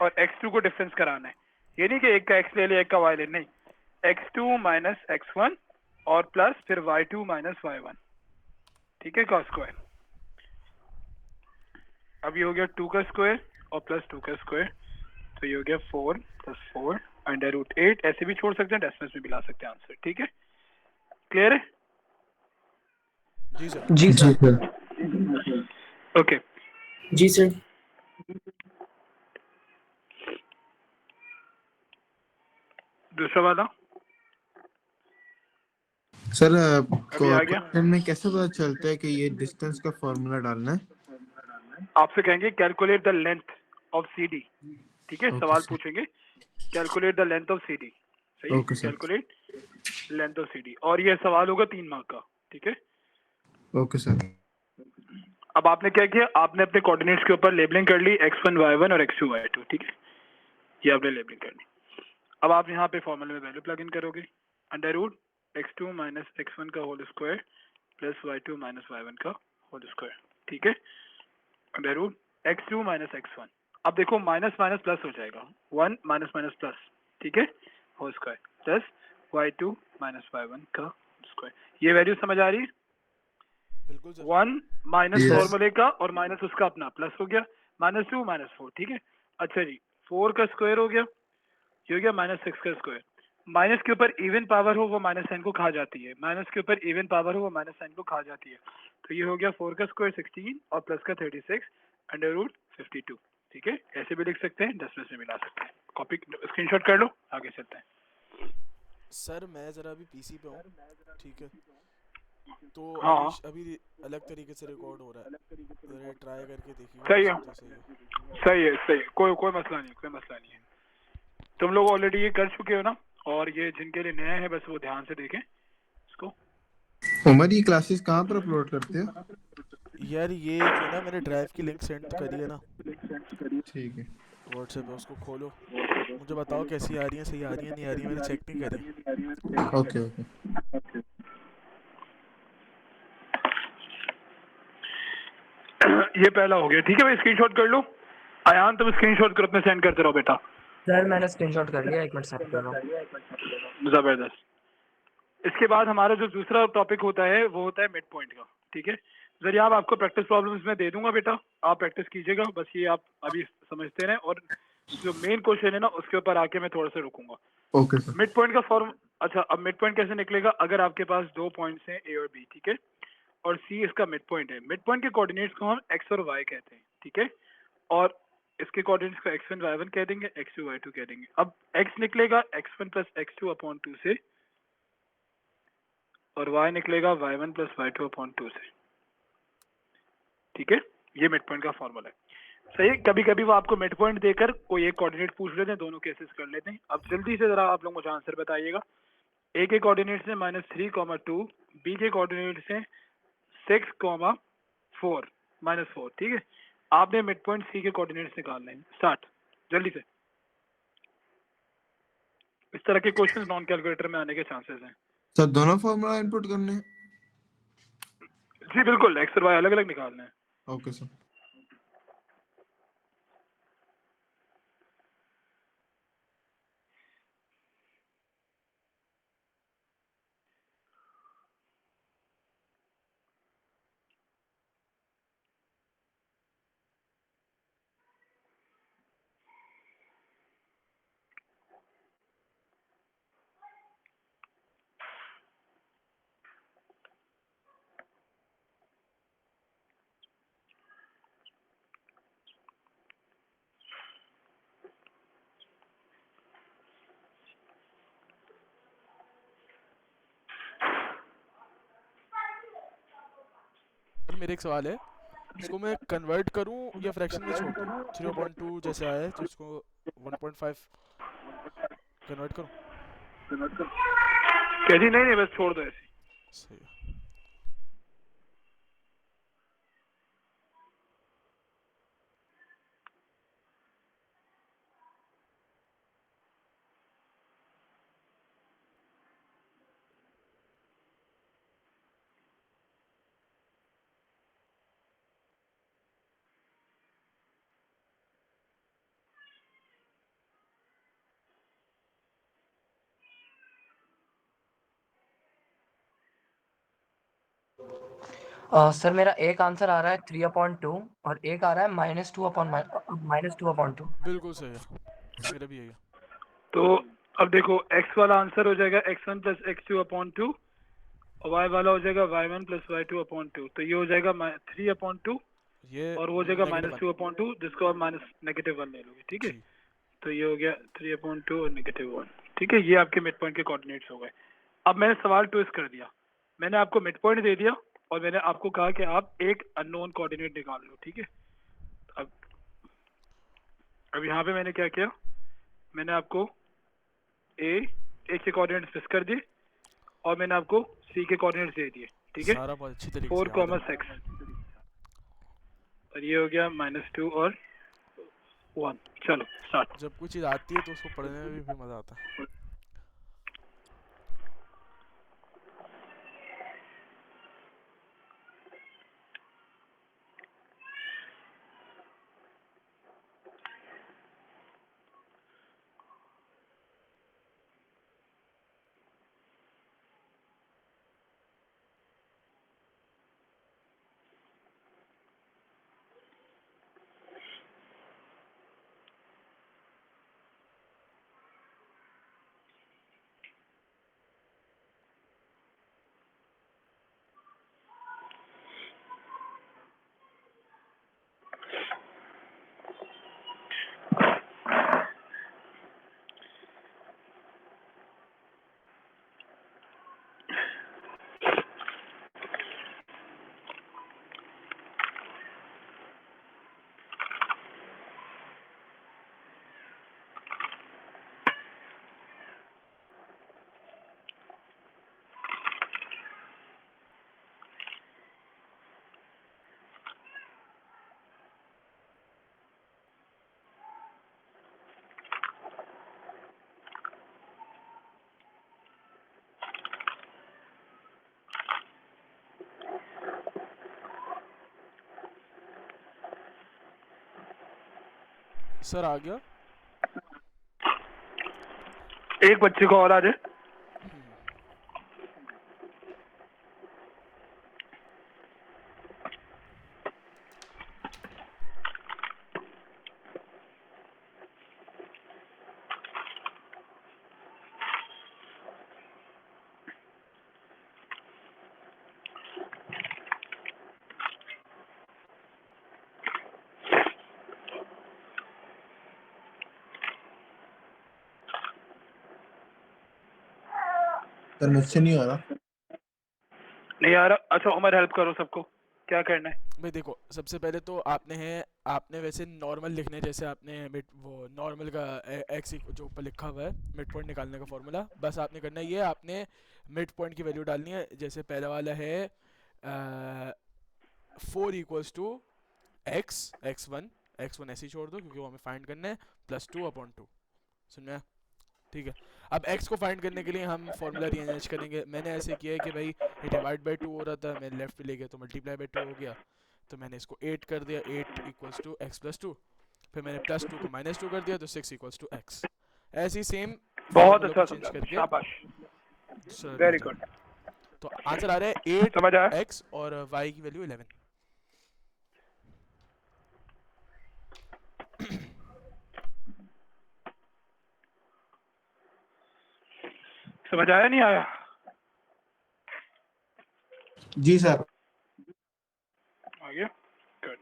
और x2 को difference कराना है। ये नहीं कि एक का x ले लिया एक का y ले, नहीं, x2 माइनस x1 और प्लस फिर y2 माइनस y1, ठीक है, का स्क्वायर। अब ये हो गया 2 का स्क्वायर और प्लस 2 का स्क्वायर, तो ये हो गया 4 प्लस 4 अंडर रूट 8। ऐसे भी छोड़ सकते हैं, डेसिमल्स में भी ला सकते हैं आंसर, ठीक है, क्लियर है? जी सर। जी जी सर। सर। ओके, जी सर। दूसरा वाला सर अभी आ गया। क्वेश्चन में कैसे पता चलता है कि ये डिस्टेंस का फॉर्मूला डालना है? आपसे कहेंगे calculate the length of C D, ठीक है, ओके सवाल सर। पूछेंगे calculate the length of C D, सही है, okay sir. Calculate length of C D, और ये सवाल होगा 3 मार्क का, ठीक है। Okay sir. अब आपने क्या किया, आपने अपने कोऑर्डिनेट्स के ऊपर लेबलिंग कर ली x1 y1 और x2 y2, ठीक है, ये आपने लेबलिंग कर ली। अब आप यहाँ पे फॉर्मूले में वैल्यू प्लग इन करोगे, under root x2 minus x1 का whole square plus y2 minus y1 का होल स्क्वायर, ठीक है, under root x2 minus x1। अब देखो माइनस माइनस प्लस हो जाएगा, 1 माइनस माइनस प्लस, ठीक है, whole square plus y2 minus y1 का स्क्वायर। ये वैल्यू समझ आ रही है? बिल्कुल सर। 1 minus Yes. फॉर्मूले का और माइनस उसका अपना प्लस हो गया, -2 -4, ठीक है। अच्छा जी, 4 का स्क्वायर हो गया, ये हो गया -6 का स्क्वायर। माइनस के ऊपर इवन पावर हो वो माइनस साइन को खा जाती है, माइनस के ऊपर इवन पावर हो वो माइनस साइन को खा जाती है, तो ये हो गया 4 का स्क्वायर 16 और प्लस का 36 अंडर रूट 52, ठीक है। ऐसे भी लिख सकते हैं, डेसिमल्स में मिला सकते हैं। कॉपी स्क्रीनशॉट कर लो, आगे चलते हैं। सर मैं ज़रा अभी पीसी पे हूँ, ठीक है, तो हाँ अभी हाँ, अभी अलग तरीके से रिकॉर्ड हो रहा है, ज़रा ट्राई करके देखिएगा, हो सही है, सकता है सही है। सही है, सही है, कोई कोई मसला नहीं, कोई मसला नहीं है। तुम लोग ऑलरेडी ये कर चुके हो ना, और ये जिनके लिए नया है बस वो ध्यान से देखें इसको। उमर ये क्लासेस कहाँ पर अपलोड करते हो? यार ये जो है ना, मैंने ड्राइव की लिंक सेंड करी है ना ठीक है। व्हाट्सएप पे, उसको खोलो, मुझे बताओ कैसी आ रही है, सही आ रही है नहीं आ रही है, मैंने चेक नहीं करी। Okay okay. ये पहला हो गया, ठीक है भाई, स्क्रीनशॉट कर लो। अयान तुम स्क्रीनशॉट कर अपने सेंड करते रहो बेटा। सर मैंने स्क्रीनशॉट कर लिया, एक मिनट सेंड कर रहा हूँ। जबरदस्त। इसके बाद हमारा जो दूसरा टॉपिक होता है वो होता है मिड पॉइंट का, ठीक है। जरिए आप आपको प्रैक्टिस प्रॉब्लम्स में दे दूंगा बेटा, आप प्रैक्टिस कीजिएगा, बस ये आप अभी समझते रहें, और जो मेन क्वेश्चन है ना उसके ऊपर आके मैं थोड़ा सा रुकूंगा। Okay sir. मिड पॉइंट का फॉर्म, अच्छा अब मिड पॉइंट कैसे निकलेगा, अगर आपके पास दो पॉइंट्स हैं ए और बी, ठीक है, और सी इसका मिड पॉइंट है। मिड पॉइंट के कोऑर्डिनेट्स को हम एक्स और वाई कहते हैं, ठीक है, और इसके कोऑर्डिनेट्स को x1 y1 कह देंगे, x2 y2 कह देंगे। अब x निकलेगा x1 प्लस x2 अपॉन 2 से, और y निकलेगा y1 प्लस y2 अपॉन 2 से, ठीक है। ये मिड पॉइंट का फॉर्मूला है, सही है। कभी कभी वो आपको मिड पॉइंट देकर कोई एक कोऑर्डिनेट पूछ लेते हैं, दोनों केसेस कर लेते हैं। अब जल्दी से जरा आप लोग मुझे आंसर बताइएगा। ए के कोऑर्डिनेट्स हैं -3, 2, बी के कोऑर्डिनेट्स हैं 6, 4 -4, ठीक है। आपने मिड पॉइंट सी के कोऑर्डिनेट्स निकालने हैं, स्टार्ट जल्दी से। इस तरह के क्वेश्चंस नॉन कैलकुलेटर में आने के चांसेस हैं। सर दोनों फॉर्मूला इनपुट करने हैं? जी बिल्कुल, एक्स और वाई अलग अलग निकालने हैं। Okay sir. सर मेरे एक सवाल है, इसको मैं कन्वर्ट करूं या फ्रैक्शन में छोड़ दूं? 0.2 जैसे आया है तो इसको 1.5 कन्वर्ट करूं? कह दी नहीं नहीं, बस छोड़ दो ऐसे। सही है। सर मेरा एक आंसर आ रहा है 3/2 और एक आ रहा है -2/2। बिल्कुल सही है, मेरा भी यही है। तो अब देखो x वाला आंसर हो जाएगा x1 प्लस x2/2 और y वाला हो जाएगा y1 प्लस y2/2। तो ये हो जाएगा 3/2 ये और वो हो जाएगा -1 -2/2 जिसको आप -1 ले लोगे, ठीक है। जी। तो ये हो गया 3/2 और -1, ठीक है। ये आपके मिड पॉइंट के कोऑर्डिनेट्स हो गए। अब मैंने सवाल ट्विस्ट कर दिया, मैंने आपको मिड पॉइंट दे दिया और मैंने आपको कहा कि आप एक अननोन कोऑर्डिनेट निकाल लो, ठीक है। अब अब यहाँ पे मैंने क्या किया, मैंने आपको ए के कोऑर्डिनेट्स फिक्स कर दिए और मैंने आपको सी के कोऑर्डिनेट्स दे दिए, ठीक है। सारा बहुत अच्छी तरीके 4, से याद है। 6 और ये हो गया -2 और 1। चलो स्टार्ट। जब कोई चीज़ आती है तो उसको पढ़ने में भी फिर मज़ा आता है। सर आ गया। एक बच्चे को और आ जाए। सर मुझसे नहीं हो रहा। नहीं आ रहा? अच्छा उमर हेल्प करो सबको, क्या करना है। भाई देखो, सबसे पहले तो आपने वैसे नॉर्मल लिखने हैं, जैसे आपने मिड वो नॉर्मल का एक्स जो ऊपर लिखा हुआ है मिड पॉइंट निकालने का फॉर्मूला, बस आपने करना ये है, आपने मिड पॉइंट की वैल्यू डालनी है। जैसे पहला वाला है 4 इक्वल्स टू एक्स वन ऐसे ही छोड़ दो क्योंकि वो हमें फाइंड करना है, +2/2। सुन में आया? ठीक है। अब x को फाइंड करने के लिए हम फॉर्मूला रीअरेंज करेंगे। मैंने ऐसे किया है कि भाई ये डिवाइड बाय 2 हो रहा था, मैं लेफ्ट पे ले गया तो मल्टीप्लाई बाय 2 हो गया, तो मैंने इसको 8 कर दिया, 8 इक्वल्स टू x+2। फिर मैंने +2 को -2 कर दिया तो 6 इक्वल्स टू x। ऐसे ही सेम बहुत फॉर्मूला अच्छा को चेंज समझा, करके शाबाश, दूसरा बन वेरी गुड। जाएगा। तो आंसर आ रहा है समझ आया? 8x और y की वैल्यू 11। समझ आया नहीं आया? जी सर। आ गया, गुड।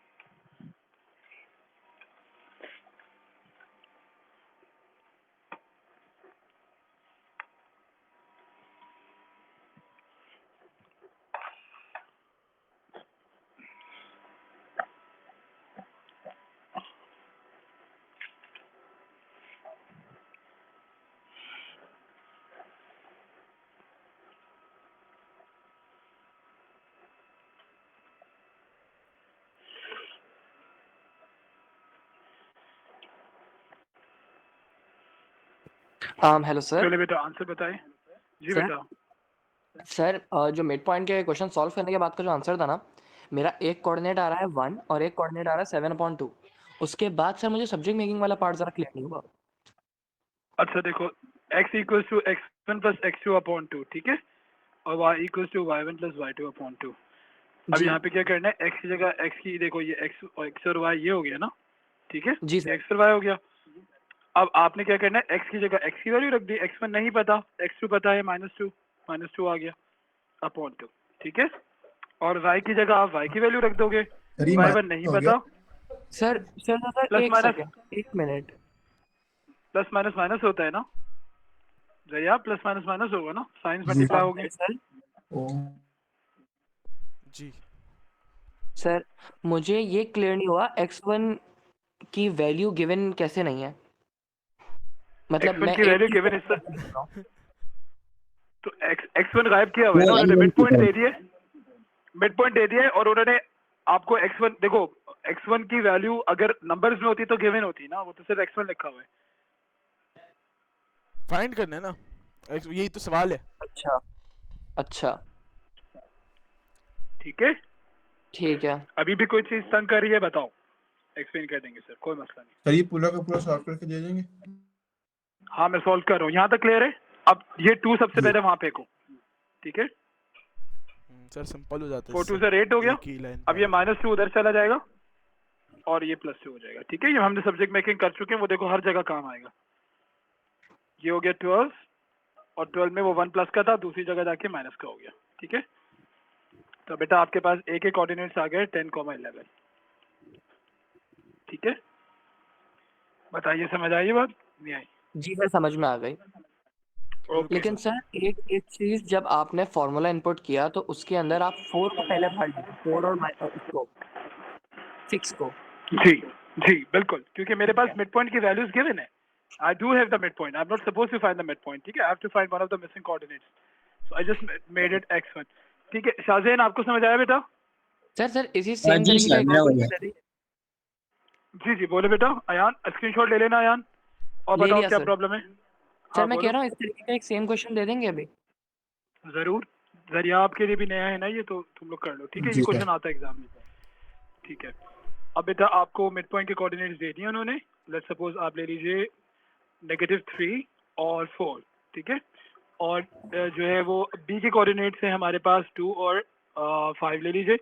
Hello sir. चलिए बेटा आंसर बताएं। जी सर बेटा। सर जो मिड पॉइंट के क्वेश्चन सॉल्व करने के बाद का जो आंसर था ना, मेरा एक कोऑर्डिनेट आ रहा है 1 और एक कोऑर्डिनेट आ रहा है 7/2। उसके बाद सर मुझे सब्जेक्ट मेकिंग वाला पार्ट जरा क्लियर नहीं हुआ। अच्छा देखो, x equals to x1 plus x2/2, ठीक है, और y equals to y1 plus y2/2। अब जी यहाँ पे क्या करना है, x की जगह x की, देखो ये x और y ये हो गया ना, ठीक है, जी सर। x और y हो गया। अब आपने क्या करना है, x की जगह x की वैल्यू रख दी, x1 नहीं पता, x2 पता है -2 आ गया अपॉन 2, ठीक है। और y की जगह आप y की वैल्यू रख दोगे, सर ये y1 माइनस नहीं हो गया। पता, sir sir sir sir plus एक माइनस, सेकेंड, एक मिनट। प्लस माइनस माइनस होता है ना जरिया, प्लस माइनस माइनस होगा ना, साइंस जी मल्टीप्लाई होगी। सर ओ जी सर मुझे ये क्लियर नहीं हुआ, x1 की वैल्यू गिवन कैसे नहीं है? मतलब x1 मैं की एक वैल्यू चीज गिवन इस, समझ रहा हूँ। तो x1 गायब किया हुआ है ना उन्होंने, मिड पॉइंट दे दिए, मिड पॉइंट दे दिया है, और उन्होंने आपको x1, देखो x1 की वैल्यू अगर नंबर्स में होती तो गिवन होती ना, वो तो सिर्फ x1 लिखा हुआ है। फाइंड करना है ना, यही तो सवाल है। अच्छा अच्छा ठीक है, ठीक है। अभी भी कोई चीज तंग कर रही है बताओ, एक्सप्लेन कर देंगे सर, कोई मसला नहीं। सर ये पूरा का पूरा सॉल्व करके दे देंगे। हाँ मैं सॉल्व कर रहा हूँ, यहाँ तक क्लियर है। अब ये 2 सबसे जी पहले वहां फेंको, ठीक है, सर सिंपल हो जाता है 4 2 इससे, से 8 हो गया। एक ही लाइन अब पे ये आना। -2 उधर चला जाएगा और ये +2 हो जाएगा, ठीक है। ये हमने सब्जेक्ट मेकिंग कर चुके हैं, वो देखो हर जगह काम आएगा। ये हो गया 12, और 12 में वो 1 प्लस का था, दूसरी जगह जाके माइनस का हो गया, ठीक है। तो बेटा आपके पास एक एक कोऑर्डिनेट्स आ गए 10,11, ठीक है। बताइए समझ आई ये बात, नहीं आई? जी सर समझ में आ गई। ओके लेकिन सर एक एक चीज, जब आपने फॉर्मूला इनपुट किया तो उसके अंदर आप 4 को पहले भर दीजिए, 4 और इसको 6 को। जी जी बिल्कुल, क्योंकि मेरे ठीक पास है। मिड पॉइंट की वैल्यूज गिवन है। I do have the midpoint. I'm not supposed to find the midpoint. ठीक है, I have to find one of the missing coordinates. So I just made it x1. ठीक है, शाहज़ैन आपको समझ आया बेटा? सर सर इसी हाँ सेम जी तरीके का सर, एक मेरा और हो गया। क्वेश्चन दे दीजिए। जी जी बोले बेटा, अयान स्क्रीनशॉट ले लेना अयान, और ले बताओ लिया क्या सर। प्रॉब्लम है। सर हाँ मैं कह बोलो। रहा हूँ इस तरीके का एक सेम क्वेश्चन दे देंगे अभी। जरूर, जरिया आपके लिए भी नया है ना ये, तो तुम लोग कर लो, ठीक है। ये जी सर। क्वेश्चन आता है एग्जाम में, ठीक है। अब बेटा आपको मिड पॉइंट के कोऑर्डिनेट्स दे दिए उन्होंने। लेट्स सपोज आप ले लीजिए -3 और 4, ठीक है। और जो है वो बी के कोऑर्डिनेट्स हैं हमारे पास 2 और 5 ले लीजिए,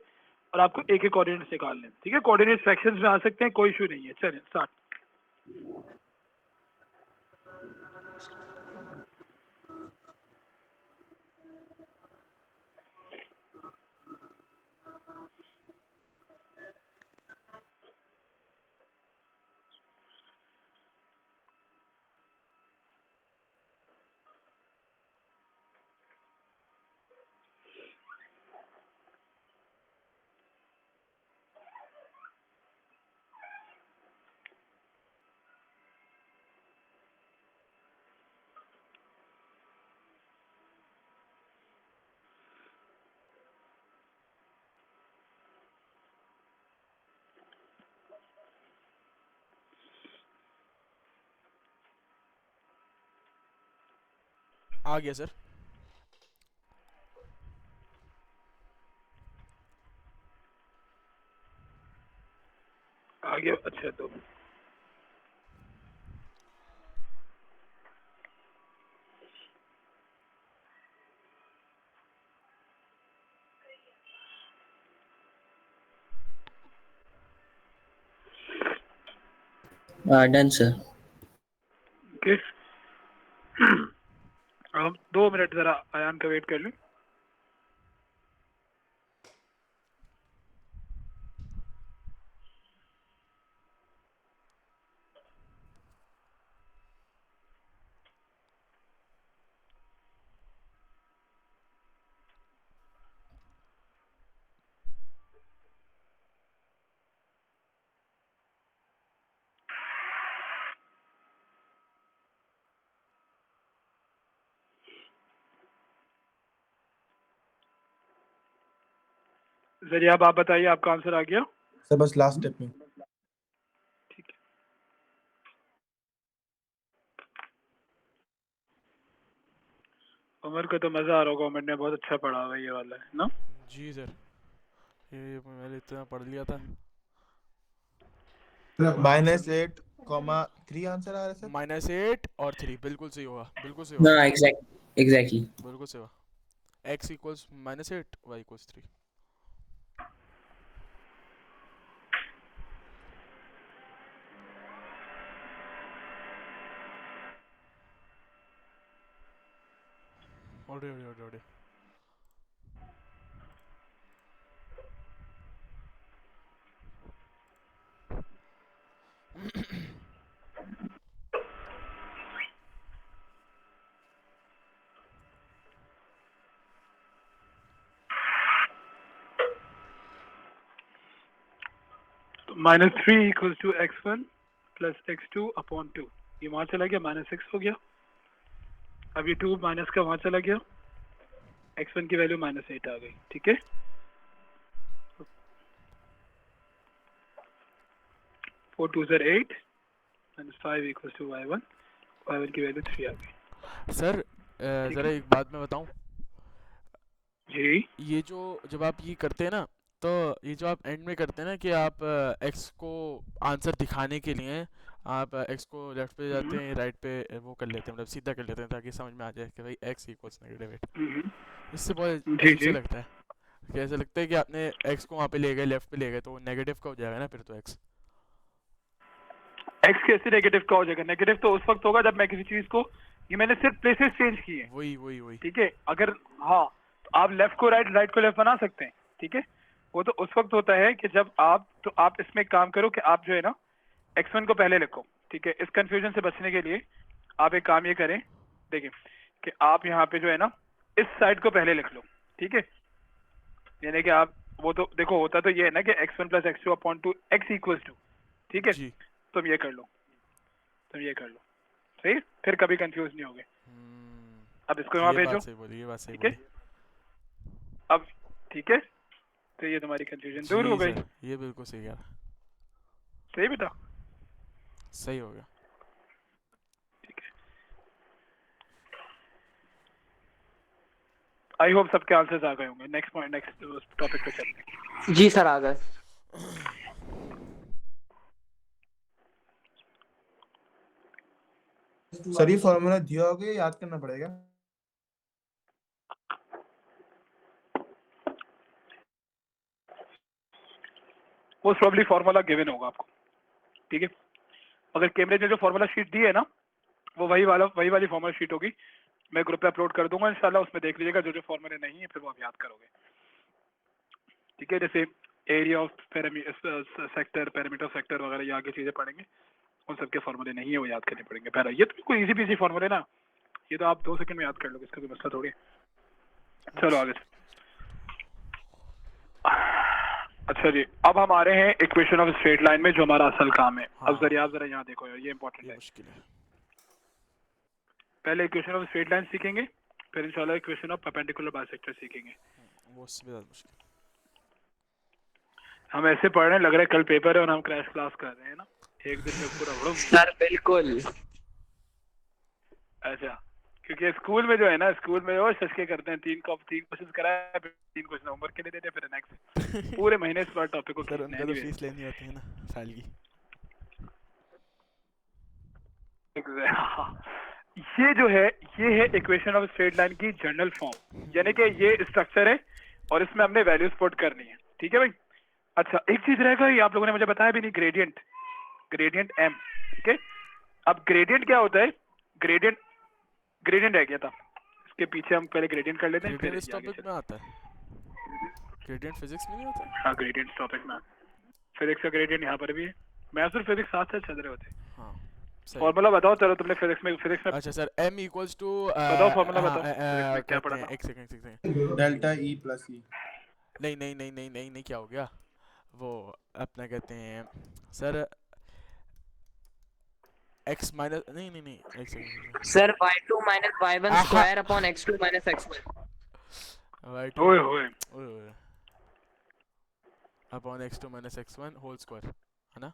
और आपको ए के कोऑर्डिनेट्स निकालने हैं, ठीक है। कोऑर्डिनेट्स फ्रैक्शंस में आ सकते हैं, कोई इशू नहीं है। चलिए स्टार्ट। आ गया सर। आगे अच्छा, तो डन सर। ओके। हम 2 मिनट जरा अयान का वेट कर लें। जरिया अब आप बताइए, आपका आंसर आ गया? सर बस लास्ट स्टेप में। ठीक है। उमर को तो मजा आ रहा होगा, उमर ने बहुत अच्छा पढ़ा हुआ है ये वाला, है ना? जी सर, ये मैंने इतना पढ़ लिया था। -8,3 आंसर आ रहा है सर। -8 और 3 बिल्कुल सही होगा, बिल्कुल सही होगा, हाँ एग्जैक्टली। बिल्कुल सही होगा। x equals -8, y equals 3। Already -3 equals to x1 plus x2 upon 2, ये वहां चला गया, -6 हो गया। अब ये 2 माइनस का वहां चला गया, x1 की वैल्यू -8 आ गई, ठीक है। 4 2 are 8 -5 equals to y1, y1 की वैल्यू 3 आ गई। सर ठीक ज़रा है एक बात मैं बताऊं, जी। ये जो जब आप ये करते हैं ना, तो ये जो आप एंड में करते हैं ना कि आप एक्स को आंसर दिखाने के लिए आप एक्स को लेफ्ट पे जाते हैं, राइट पे वो कर लेते हैं, मतलब सीधा कर लेते हैं ताकि समझ में आ जाए कि भाई एक्स इक्वल्स नेगेटिव 8। इससे बहुत जी अजीब जी। सा लगता है कि ऐसा लगता है कि आपने एक्स को वहाँ पे ले गए, लेफ्ट पे ले गए, तो वो नेगेटिव का हो जाएगा ना फिर तो एक्स। x कैसे नेगेटिव का हो जाएगा? नेगेटिव तो उस वक्त होगा जब मैं किसी चीज को, ये मैंने सिर्फ प्लेसेस चेंज किए हैं, वही ठीक है। अगर हाँ, तो आप लेफ्ट को राइट, राइट को लेफ्ट बना सकते हैं, ठीक है। वो तो उस वक्त होता है कि जब आप, तो आप इसमें एक काम करो कि आप जो है ना x1 को पहले लिखो, ठीक है। इस कंफ्यूजन से बचने के लिए आप एक काम ये करें, देखिए कि आप यहाँ पे जो है ना इस साइड को पहले लिख लो, ठीक है। यानी कि आप, वो तो देखो होता तो ये है ना कि x1 plus x2 upon 2 x equals to, ठीक है। जी। तुम ये कर लो, तुम ये कर लो, सही है? फिर कभी कंफ्यूज नहीं होगे। अब इसको यहाँ ये भेजो, बात सही बोली, ये बात सही ठीक है। बोली। अब ठीक है, तो ये तुम्हारी कंफ्यूजन दूर हो जी गई, सर, ये बिल्कुल सही कहा, सही बेटा, सही हो गया। ठीक है। आई होप सबके आंसर्स आ गए होंगे। नेक्स्ट पॉइंट, नेक्स्ट टॉपिक पे चलते हैं। जी सर आ गए। सर ये फॉर्मूला दिया होगा, याद करना पड़ेगा। मोस्ट प्रॉब्ली फार्मूला गिवन होगा आपको, ठीक है। अगर कैमरे ने जो फार्मूला शीट दी है ना, वो वही वाली फार्मूला शीट होगी। मैं ग्रुप पे अपलोड कर दूंगा इंशाल्लाह, उसमें देख लीजिएगा। जो जो फार्मूले नहीं है फिर वो आप याद करोगे, ठीक है। जैसे area of sector, parameter sector वगैरह, ये आगे चीजें पढ़ेंगे, उन सबके फार्मूले नहीं है, वो याद करने पड़ेंगे। पहला ये तो कोई इजी पीसी फार्मूले ना, ये तो आप 2 सेकंड में याद कर लोगे, इसका कोई मसला थोड़ी है। चलो आगे। अच्छा जी, अब हम आ रहे हैं इक्वेशन ऑफ स्ट्रेट लाइन में, जो हमारा असल काम है। अब जरा आप जरा यहाँ देखो यार, ये इंपॉर्टेंट ये है। मुश्किल है। पहले इक्वेशन ऑफ स्ट्रेट लाइन सीखेंगे, फिर इंशाल्लाह इक्वेशन ऑफ परपेंडिकुलर बाइसेक्टर सीखेंगे। वो उससे भी ज़्यादा मुश्किल। हम ऐसे पढ़ रहे हैं, लग रहा है कल पेपर है और हम क्रैश क्लास कर रहे हैं ना, एक दिन में पूरा उड़ो। सर बिल्कुल। अच्छा, क्योंकि स्कूल में जो है ना, स्कूल में वो सच के करते हैं, 3 क्वेश्चन कराया, फिर 3 क्वेश्चन होमवर्क के लिए देते हैं, फिर नेक्स्ट पूरे महीने इस बार टॉपिक को सर खींचना है। उनका तो anyway, फीस लेनी होती है ना साल की। ये जो है, ये है इक्वेशन ऑफ स्ट्रेट लाइन की जनरल फॉर्म, यानी कि ये स्ट्रक्चर है और इसमें हमने वैल्यूज पुट करनी है, ठीक है भाई। अच्छा, एक चीज रहेगा, ये आप लोगों ने मुझे बताया भी नहीं, ग्रेडियंट, ग्रेडियंट m, ठीक है। अब ग्रेडियंट क्या होता है? ग्रेडियंट, ग्रेडियंट रह गया था, इसके पीछे हम पहले ग्रेडियंट कर लेते हैं, ग्रेडियंट फिर इस ये आगे टॉपिक में आता है, ग्रेडियंट फिजिक्स में नहीं होता है? हाँ, ग्रेडियंट टॉपिक में, फिजिक्स का ग्रेडियंट यहाँ पर भी है। मैथ्स और फिजिक्स साथ साथ चल रहे होते हैं। हाँ सही। फॉर्मूला बताओ, चलो तुमने फिजिक्स में अच्छा सर, m इक्वल्स टू बताओ, फॉर्मूला बताओ फिजिक्स में क्या कहते पढ़ा हैं, था? एक सेकंड। डेल्टा ई प्लस ई। नहीं, क्या हो गया वो, अपना कहते हैं सर x माइनस, नहीं, एक second. Sir y2 minus y1 आहा। Square upon x2 minus x1। y2 ओए होए, ओए upon x2 minus x1 whole square, है ना?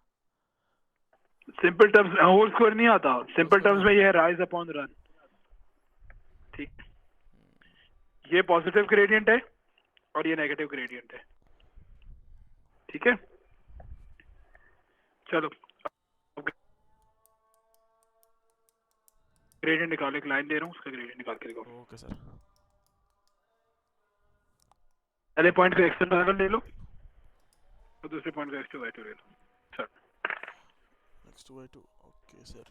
सिंपल टर्म्स होल स्क्वायर नहीं आता, सिंपल square टर्म्स में ये है राइज अपॉन रन, ठीक। ये पॉजिटिव ग्रेडियंट है और ये नेगेटिव ग्रेडियंट है, ठीक है। चलो ग्रेडियंट निकालो, एक लाइन दे रहा हूँ, उसका ग्रेडियंट निकाल के दिखाओ। Okay sir. पहले पॉइंट का x1 y1 ले लो और दूसरे पॉइंट का x2 y2 ले लो। चल x2 y2, okay sir.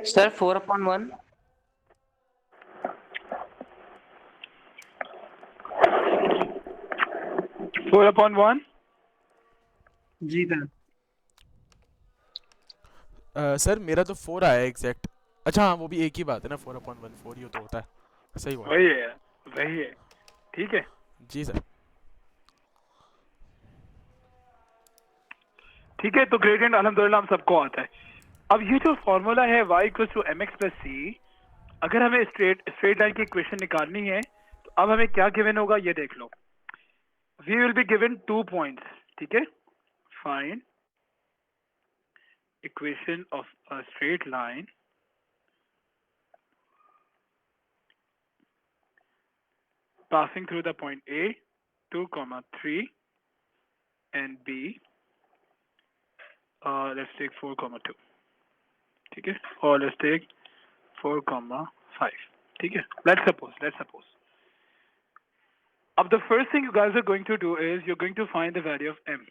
Sir 4/1 4/1 जी सर। सर मेरा तो 4 आया एग्जैक्ट। अच्छा हाँ वो भी एक ही बात है ना, 4/1 4 ही तो होता है। सही हुआ। वही है, वही है, ठीक है। जी सर। ठीक है, तो ग्रेडियंट अल्हम्दुलिल्लाह हम सबको आता है। अब ये जो फॉर्मूला है y equals to mx plus c, अगर हमें स्ट्रेट लाइन की इक्वेशन निकालनी है तो अब हमें क्या गिवन होगा ये देख लो। We will be given 2 points, ठीक है। Find equation of a straight line passing through the point A 2,3 and B let's take 4,2, ठीक है, और let's take 4,5, ठीक है। let's suppose अब the first thing you guys are going to do is you're going to find the value of m,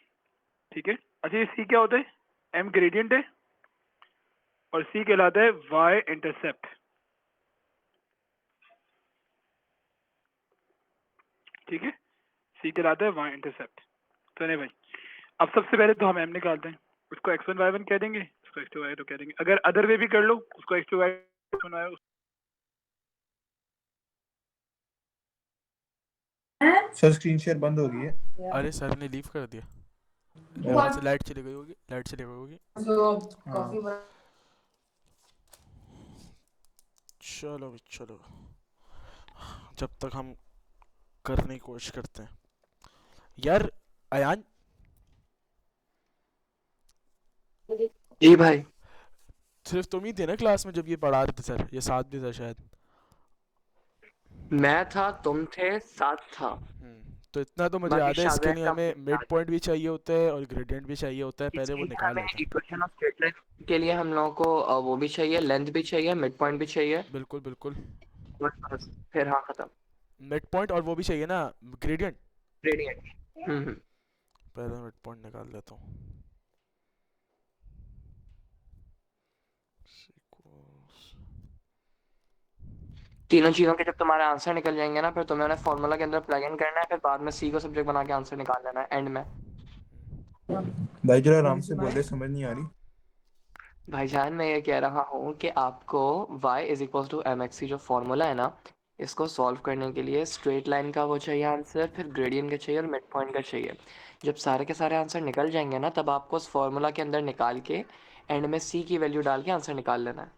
ठीक है। अच्छा ये c क्या होता है? m ग्रेडियंट है और c कहलाता है y इंटरसेप्ट, ठीक है। c कहलाता है y इंटरसेप्ट। तो नहीं भाई, अब सबसे पहले तो हम m निकालते हैं, उसको x1 y1 कह देंगे, उसको x2 y2 कह देंगे। अगर अदर वे भी कर लो, उसको x2 y1 y sir screen share बंद हो गई है। अरे सर ने लीव कर दिया। हाँ। वहाँ से लाइट चली गई होगी, लाइट चली गई होगी। चलो भी चलो, जब तक हम करने की कोशिश करते हैं। यार अयान, जी भाई। सिर्फ तुम ही थे ना क्लास में जब ये पढ़ा रहे थे सर? ये साथ भी था शायद। मैं था, तुम थे, साथ था। तो इतना तो मुझे बाकी याद है, इसके शायद लिए का हमें मिड पॉइंट भी चाहिए होता है और ग्रेडियंट भी चाहिए होता है, पहले वो इसके लिए निकाल हमें लेते हैं। इक्वेशन ऑफ स्ट्रेट लाइन के लिए हम लोगों को वो भी चाहिए, लेंथ भी चाहिए, मिड पॉइंट भी चाहिए। बिल्कुल बिल्कुल। बस फिर हाँ खत्म। मिड पॉइंट और वो भी चाहिए ना, ग्रेडियंट। ग्रेडियंट। पहले मिड पॉइंट निकाल लेता हूँ। तीनों चीजों के जब तुम्हारे आंसर निकल जाएंगे ना, फिर तुम्हें उन्हें फॉर्मूला के अंदर प्लग इन करना है, फिर बाद में सी को सब्जेक्ट बना के आंसर निकाल लेना है एंड में। भाई जरा आराम से बोले, समझ नहीं आ रही। भाईजान मैं ये कह रहा हूँ कि आपको y is equal to M X जो फॉर्मूला है ना, इसको सॉल्व करने के लिए स्ट्रेट लाइन का वो चाहिए आंसर, फिर ग्रेडियंट का चाहिए और मिड पॉइंट का चाहिए। जब सारे के सारे आंसर निकल जाएंगे ना, तब आपको उस फॉर्मूला के अंदर निकाल के एंड में सी की वैल्यू डाल के आंसर निकाल लेना है।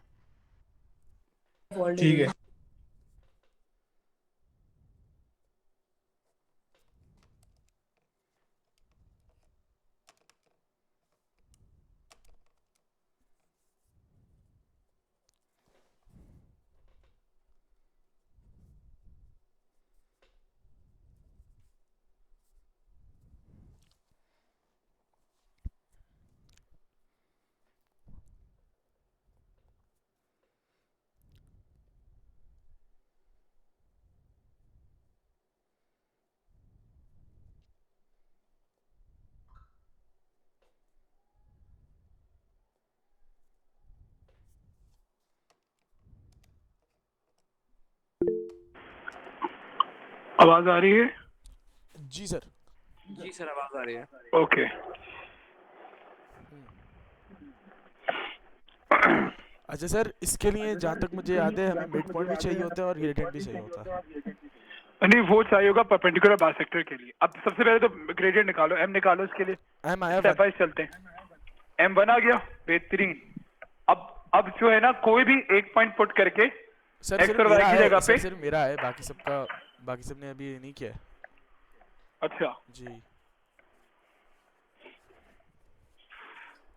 ठीक है। आवाज आ रही है? जी सर। जी सर आवाज आ रही है। ओके। अच्छा सर, इसके लिए जहाँ तक मुझे याद है हमें मिड पॉइंट भी चाहिए होता है और ग्रेडियंट भी चाहिए होता है। नहीं, वो चाहिए होगा परपेंडिकुलर बाइसेक्टर के लिए। अब सबसे पहले तो ग्रेडियंट निकालो, m निकालो इसके लिए। एम आया स्टेप वाइज चलते हैं। m1 आ गया, बेहतरीन। अब जो है ना, कोई भी एक पॉइंट पुट करके सर x सिर्फ और y मेरा की है जगह सर, पे। सिर्फ मेरा है, बाकी सबका, बाकी सबने अभी नहीं किया है। अच्छा, जी।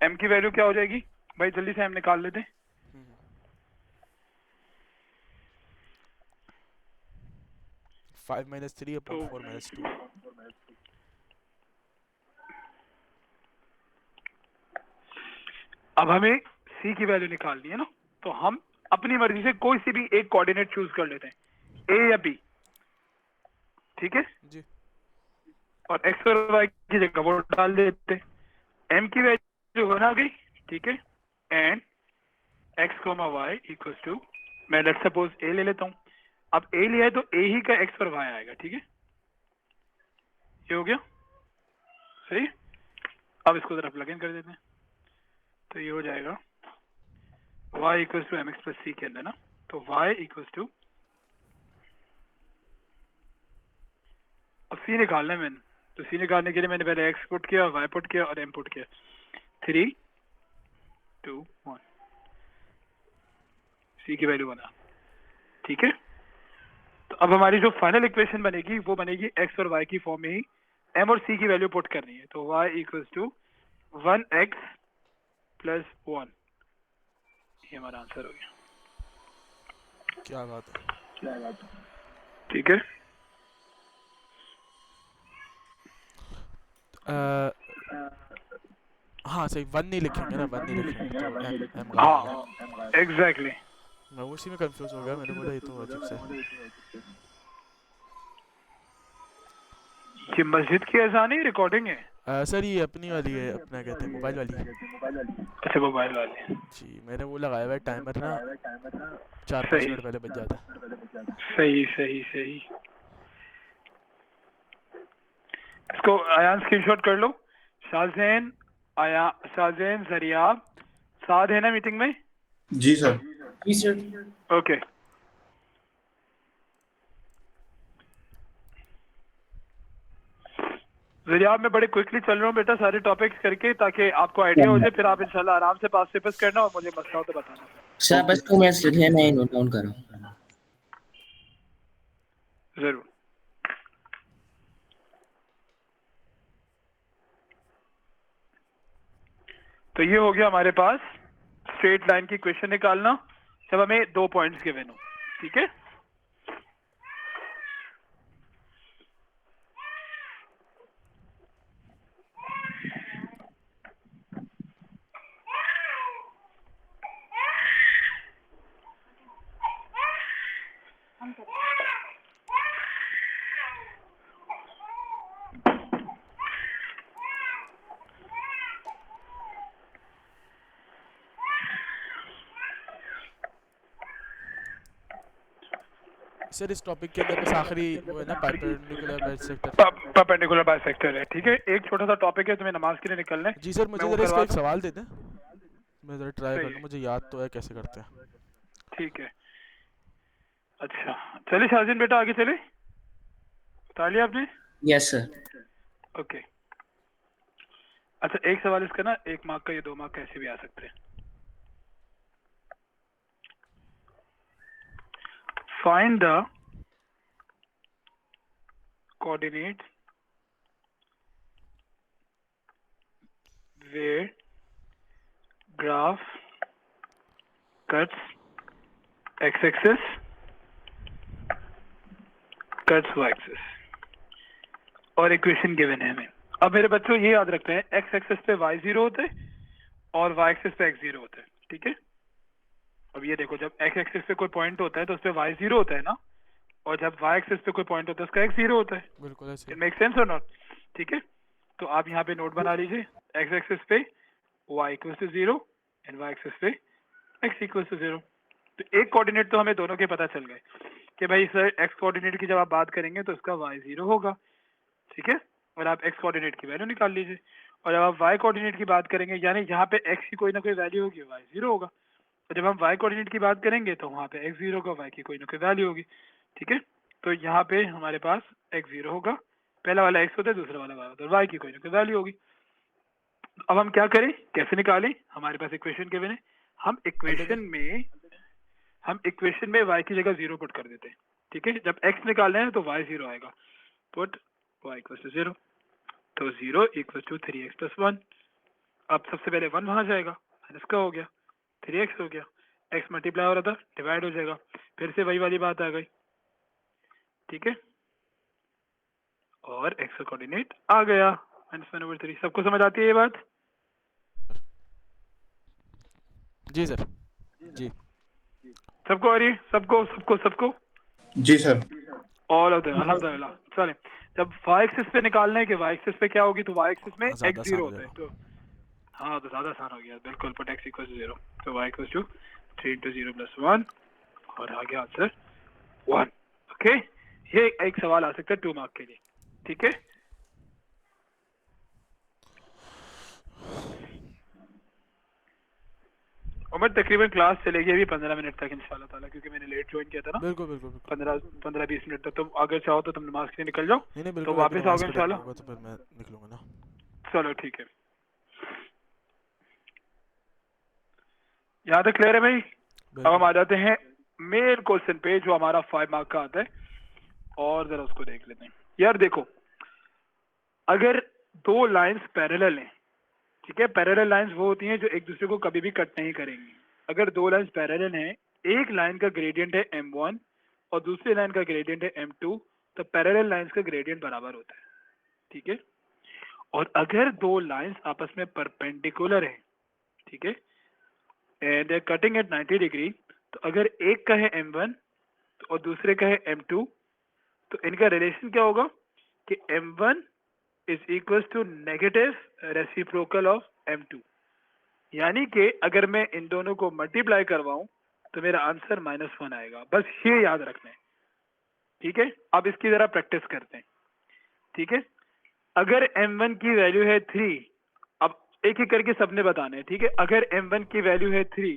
m की वैल्यू क्या हो जाएगी भाई? जल्दी से m निकाल लेते हैं। 5 - 3 अपॉन 4 - 2। अब हमें c की वैल्यू निकालनी है ना, तो हम अपनी मर्जी से कोई सी भी एक कोऑर्डिनेट चूज कर लेते हैं, a या b, ठीक है। जी। और x और y की जगह वो डाल देते हैं। m की वैल्यू बना गई, ठीक है। And x comma Y equals to, मैं लेट्स सपोज a ले लेता हूँ। अब a लिया है तो a ही का x और y आएगा, ठीक है, ये हो गया सही। अब इसको जरा प्लग इन कर देते हैं, तो ये हो जाएगा y equals to mx plus c के अंदर ना, तो y इक्वल्स टू, अब c निकालना है मैंने, तो c निकालने के लिए मैंने पहले x पुट किया, y पुट किया और m पुट किया। 3 2 1 c की वैल्यू बना, ठीक है। तो अब हमारी जो फाइनल इक्वेशन बनेगी वो बनेगी x और y की फॉर्म में ही, m और c की वैल्यू पुट करनी है, तो y equals to 1x plus 1, ये हमारा आंसर हो गया। क्या बात है। ठीक है, हाँ सही, 1 नहीं लिखेंगे ना, 1 नहीं लिखेंगे तो m हाँ एग्जैक्टली। मैं उसी में कंफ्यूज हो गया, मैंने बोला ये तो अजीब से। ये मस्जिद की अजान है, रिकॉर्डिंग है? सर ये अपनी वाली है, अपना कहते हैं मोबाइल वाली। अच्छा मोबाइल वाले, जी मैंने वो लगाया हुआ है टाइमर ना, 4-5 सही मिनट पहले बज जाता है। सही सही सही। इसको आयान स्क्रीनशॉट कर लो। शाहजैन, आया शाहजैन, जरियाब, साद है ना मीटिंग में? जी सर। जी सर। ओके जरियाब, मैं बड़े क्विकली चल रहा हूँ बेटा सारे टॉपिक्स करके, ताकि आपको आइडिया हो जाए, फिर आप इंशाल्लाह आराम से पास पेपर्स करना और मुझे मसला हो तो बताना। सर बस 2 मिनट्स रखिए, मैं नोट डाउन कर रहा हूँ। जरूर। तो ये हो गया हमारे पास स्ट्रेट लाइन की क्वेश्चन निकालना जब हमें 2 पॉइंट्स गिवन हो, ठीक है। सर इस टॉपिक के अंदर बस आखिरी वो है ना, परपेंडिकुलर बाइसेक्टर। परपेंडिकुलर बाइसेक्टर है, ठीक है। एक छोटा सा टॉपिक है, तुम्हें नमाज के लिए निकलना है। जी सर, मुझे मैं वो जरा इसका करवा एक दूं? सवाल दे दें, मैं जरा ट्राई सही कर है। लूँ, मुझे याद तो है कैसे करते हैं। ठीक है, अच्छा चलिए शाहजैन बेटा आगे चले, बता लिया आपने? Yes sir. ओके अच्छा, एक सवाल इसका ना 1 मार्क का या 2 मार्क का ऐसे भी आ सकते हैं। Find the coordinate where graph cuts x-axis cuts y-axis और इक्वेशन गिवन है हमें। अब मेरे बच्चों ये याद रखते हैं, x एक्सिस पे y 0 होता है और y एक्सिस पे x 0 होता है, ठीक है। अब ये देखो, जब x एक्सिस पे कोई पॉइंट होता है तो उस पे y 0 होता है ना, और जब y एक्सिस पे कोई पॉइंट होता है उसका x 0 होता है। बिल्कुल ऐसे। इट मेक सेंस और नॉट? ठीक है, तो आप यहाँ पे नोट बना लीजिए, x एक्सिस पे y equals to 0 and y axis पे x इक्वल्स टू 0। तो एक कोऑर्डिनेट तो हमें दोनों के पता चल गए कि भाई सर x कोऑर्डिनेट की जब आप बात करेंगे तो उसका y 0 होगा, ठीक है, और आप x कोऑर्डिनेट की वैल्यू निकाल लीजिए। और जब आप y कोऑर्डिनेट की बात करेंगे, यानी यहाँ पे x की कोई ना कोई वैल्यू होगी, y 0 होगा। और जब हम y कोऑर्डिनेट की बात करेंगे तो वहाँ पे x 0 होगा, y की कोई ना कोई वैल्यू होगी, ठीक है। तो यहाँ पे हमारे पास x 0 होगा, पहला वाला x होता है, दूसरा वाला y होता है, y की कोई ना कोई वैल्यू होगी। अब हम क्या करें, कैसे निकालें? हमारे पास इक्वेशन के बने, हम इक्वेशन में y की जगह 0 पुट कर देते हैं, ठीक है। जब x निकालना है तो y 0 आएगा, पुट y इक्वल्स टू 0, तो 0 इक्वल्स टू 3x प्लस 1। अब सबसे पहले 1 वहां जाएगा, माइनस का हो गया, 3x हो गया, x मल्टीप्लाई हो रहा था, डिवाइड हो जाएगा, फिर से वही वाली बात आ गई, ठीक है, और x का कोऑर्डिनेट आ गया -1/3। सबको समझ आती है ये बात? जी सर, जी सबको आ रही है? सबको सबको सबको जी सर। ऑल ऑफ देम, अल्हम्दुलिल्लाह। चलें, जब y एक्सिस पे निकालना है कि y एक्सिस पे क्या होगी, तो y एक्सिस में ज़्यादा x 0 आसान हो होता है, जाएगा। तो हाँ तो ज़्यादा आसान हो गया, बिल्कुल, पुट x इक्वल्स टू 0, तो y equals to 3 into 0 plus 1 और आ गया आंसर 1। ओके, ये एक सवाल आ सकता है 2 मार्क के लिए, ठीक है। उमर तकरीबन क्लास चलेगी अभी 15 मिनट तक इंशाल्लाह ताला, क्योंकि मैंने लेट ज्वाइन किया था ना। बिल्कुल बिल्कुल बिल्कुल 15-20 मिनट तक। तुम अगर चाहो तो तुम नमाज के लिए निकल जाओ, नहीं नहीं तो बिल्कुल, अभी वापस नमाज आओगे का टाइम इंशाल्लाह। होगा तो फिर मैं निकलूंगा ना। चलो ठीक है, यहाँ तक क्लियर है भाई। अब हम आ जाते हैं मेन क्वेश्चन पे जो हमारा 5 मार्क का आता है, और जरा उसको देख लेते हैं। यार देखो, अगर 2 लाइंस पैरेलल हैं, ठीक है, पैरेलल लाइंस वो होती हैं जो एक दूसरे को कभी भी कट नहीं करेंगी। अगर 2 लाइंस पैरेलल हैं, एक लाइन का ग्रेडियंट है m1 और दूसरी लाइन का ग्रेडियंट है m2, तो पैरेलल लाइंस का ग्रेडियंट बराबर होता है, ठीक है। और अगर 2 लाइंस आपस में परपेंडिकुलर हैं, ठीक है, and they cutting at 90 degree, तो अगर एक का है m1 और दूसरे का है m2, तो इनका रिलेशन क्या होगा कि m1 is equal to negative reciprocal of m2। यानी कि अगर मैं इन दोनों को मल्टीप्लाई करवाऊं तो मेरा आंसर -1 आएगा। बस ये याद रखना है, ठीक है। अब इसकी जरा प्रैक्टिस करते हैं, ठीक है। अगर m1 की वैल्यू है 3, अब एक एक करके सबने बताना है, ठीक है। अगर m1 की वैल्यू है 3,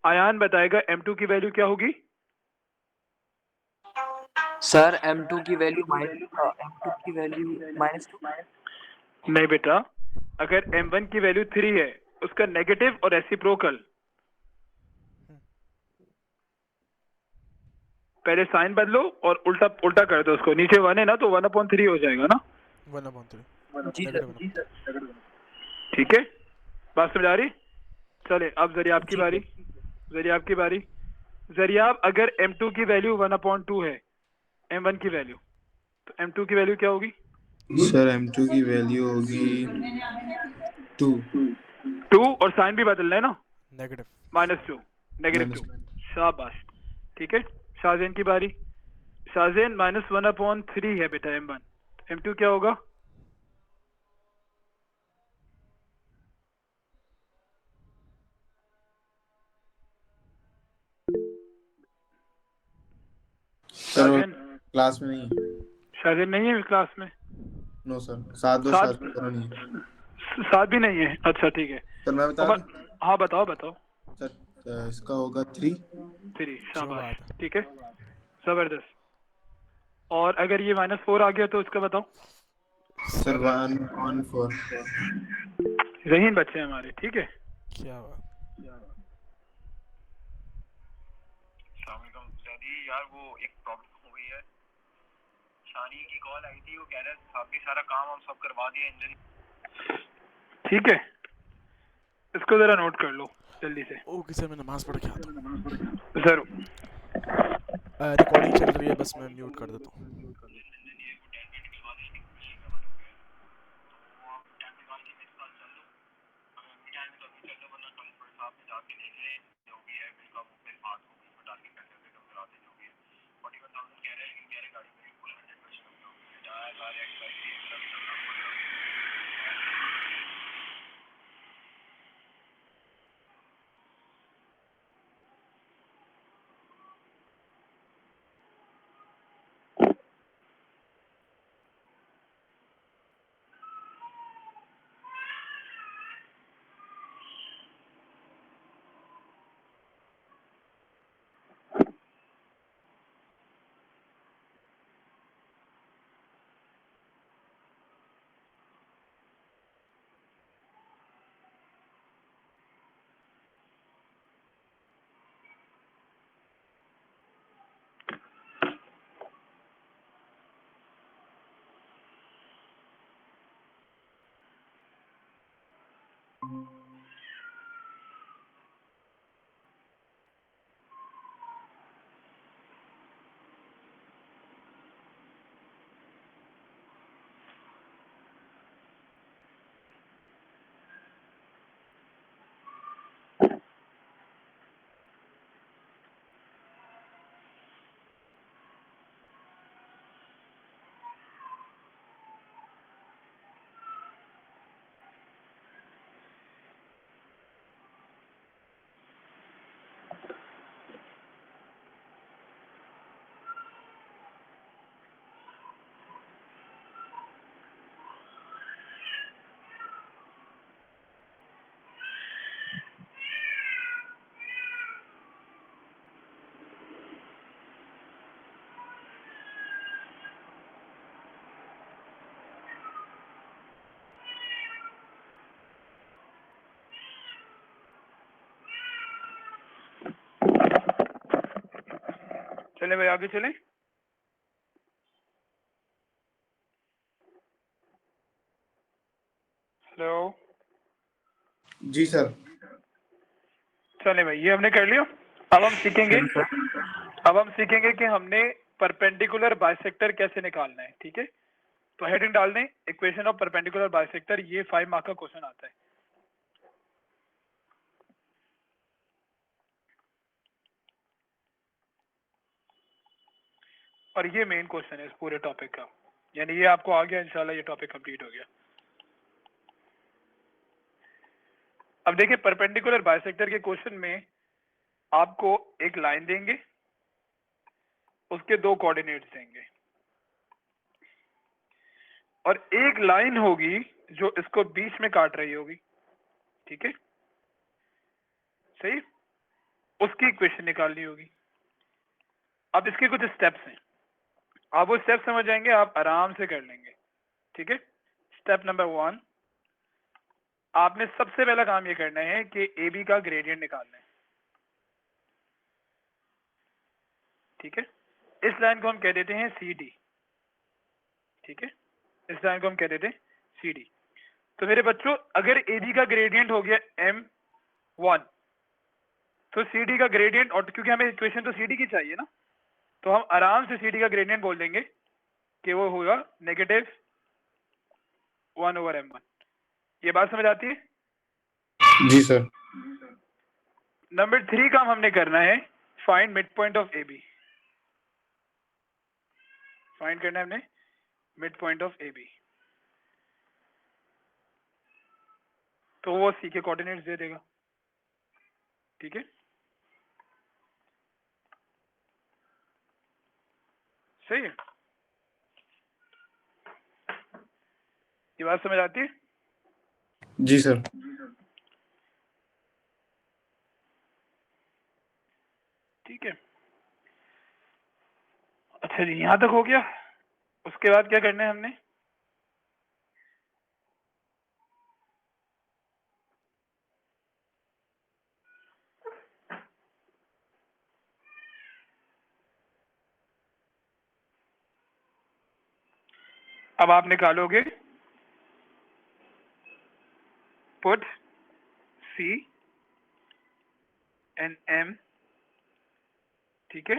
आयान बताएगा m2 की वैल्यू क्या होगी। सर m2 की वैल्यू -2। नहीं बेटा, अगर m1 की वैल्यू 3 है, उसका नेगेटिव और रेसिप्रोकल, पहले साइन बदलो और उल्टा उल्टा कर दो उसको। नीचे 1 है ना, तो 1/3 हो जाएगा ना। 1/3 जी सर। नेगेटिव। ठीक है, बात समझ आ रही। चले अब जरिया आपकी जी बारी। जरिया आपकी बारी। जरिया, अगर m2 की वैल्यू 1/2 है m1 की वैल्यू, तो m2 की वैल्यू क्या होगी। सर m2 की वैल्यू होगी 2 2, और साइन भी बदलना है ना, नेगेटिव। -2, -2। माइनस। शाबाश, ठीक है। शाहजैन की बारी। शाहजैन, -1/3 है बेटा m1, m2 क्या होगा। सर वो शाहजैन, क्लास में नहीं है। शाहजैन नहीं है क्लास में। नो सर, सात दो साथ, सात दोनों नहीं है। साथ भी नहीं है, अच्छा ठीक है। सर मैं बता उमर, दूं। हाँ बताओ बताओ। सर इसका होगा 3। 3, क्या शाबाश, बात है। ठीक है, जबरदस्त। और अगर ये -4 आ गया तो उसका बताओ। सर 1/4। जहीन बच्चे हैं हमारे, ठीक है। क्या बात। यार वो एक प्रॉब्लम हो गई है। शानी की कॉल आई थी, वो कह रहे काफी सारा काम हम सब करवा दिया इंजन। ठीक है, इसको जरा नोट कर लो जल्दी से। ओके सर, मैं नमाज पढ़ के आता हूँ। जरूर। रिकॉर्डिंग चल रही है, बस मैं म्यूट कर देता हूँ। चले भाई आगे चलें। हेलो, जी सर। चले भाई ये हमने कर लिया। अब हम सीखेंगे कि हमने परपेंडिकुलर बाइसेक्टर कैसे निकालना है। ठीक है, तो हेडिंग डाल दें इक्वेशन ऑफ परपेंडिकुलर बाइसेक्टर। ये 5 मार्क का क्वेश्चन आता है। और ये मेन क्वेश्चन है इस पूरे टॉपिक का, यानी ये आपको आ गया इंशाल्लाह, ये टॉपिक कंप्लीट हो गया। अब देखिए परपेंडिकुलर बाइसेक्टर के क्वेश्चन में आपको एक लाइन देंगे, उसके 2 कोऑर्डिनेट्स देंगे, और एक लाइन होगी जो इसको बीच में काट रही होगी। ठीक है, सही, उसकी इक्वेशन निकालनी होगी। अब इसके कुछ स्टेप्स हैं, आप वो स्टेप समझ जाएंगे, आप आराम से कर लेंगे। ठीक है, स्टेप नंबर 1, आपने सबसे पहला काम ये करना है कि ए बी का ग्रेडियंट निकालना है। ठीक है, इस लाइन को हम कह देते हैं सी डी। ठीक है, इस लाइन को हम कह देते हैं सी डी। तो मेरे बच्चों अगर ए बी का ग्रेडियंट हो गया m1, तो सी डी का ग्रेडियंट, और क्योंकि हमें इक्वेशन तो सी डी की चाहिए ना, तो हम आराम से सी डी का ग्रेडियंट बोल देंगे कि वो होगा -1/m1। ये बात समझ आती है? जी सर। नंबर 3 काम हमने करना है, find mid point of A B. Find करना है हमने mid point of A B. तो वो सी के कोऑर्डिनेट्स दे देगा। ठीक है, सही है, ये बात समझ आती है? जी सर। ठीक है, अच्छा जी यहां तक हो गया। उसके बाद क्या करना है हमने, अब आप निकालोगे पुट सी एंड एम। ठीक है,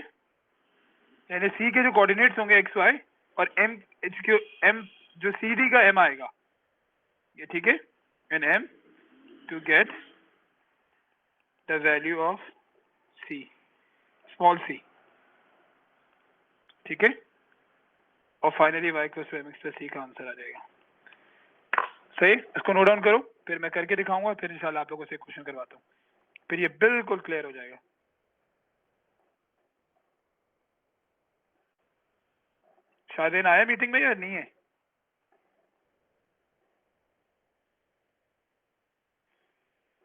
यानी सी के जो कोऑर्डिनेट्स होंगे एक्स वाई, और एम एम जो सी डी का एम आएगा ये। ठीक है, and M to get the value of C, small C. ठीक है, और फाइनली वाई को एम एक्स प्लस सी का आंसर आ जाएगा। सही, इसको नोट डाउन करो, फिर मैं करके दिखाऊंगा, फिर इंशाल्लाह आप लोगों से क्वेश्चन करवाता हूँ, फिर ये बिल्कुल क्लियर हो जाएगा। शायद आया मीटिंग में या नहीं है?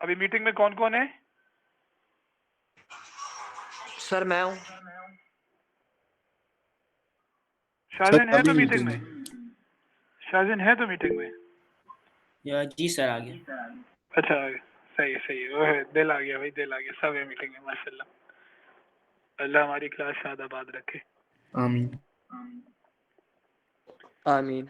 अभी मीटिंग में कौन कौन है? सर मैं हूँ। शाहजन है अभी तो मीटिंग मीटिंग में? में। शाहजन है तो मीटिंग में? जी सर आ गया। अच्छा सही है, सही है, ओह, दिल आ गया भाई, दिल आ गया, सब है मीटिंग में माशाल्लाह। अल्लाह हमारी क्लास शादाबाद रखे। आमीन। आमीन।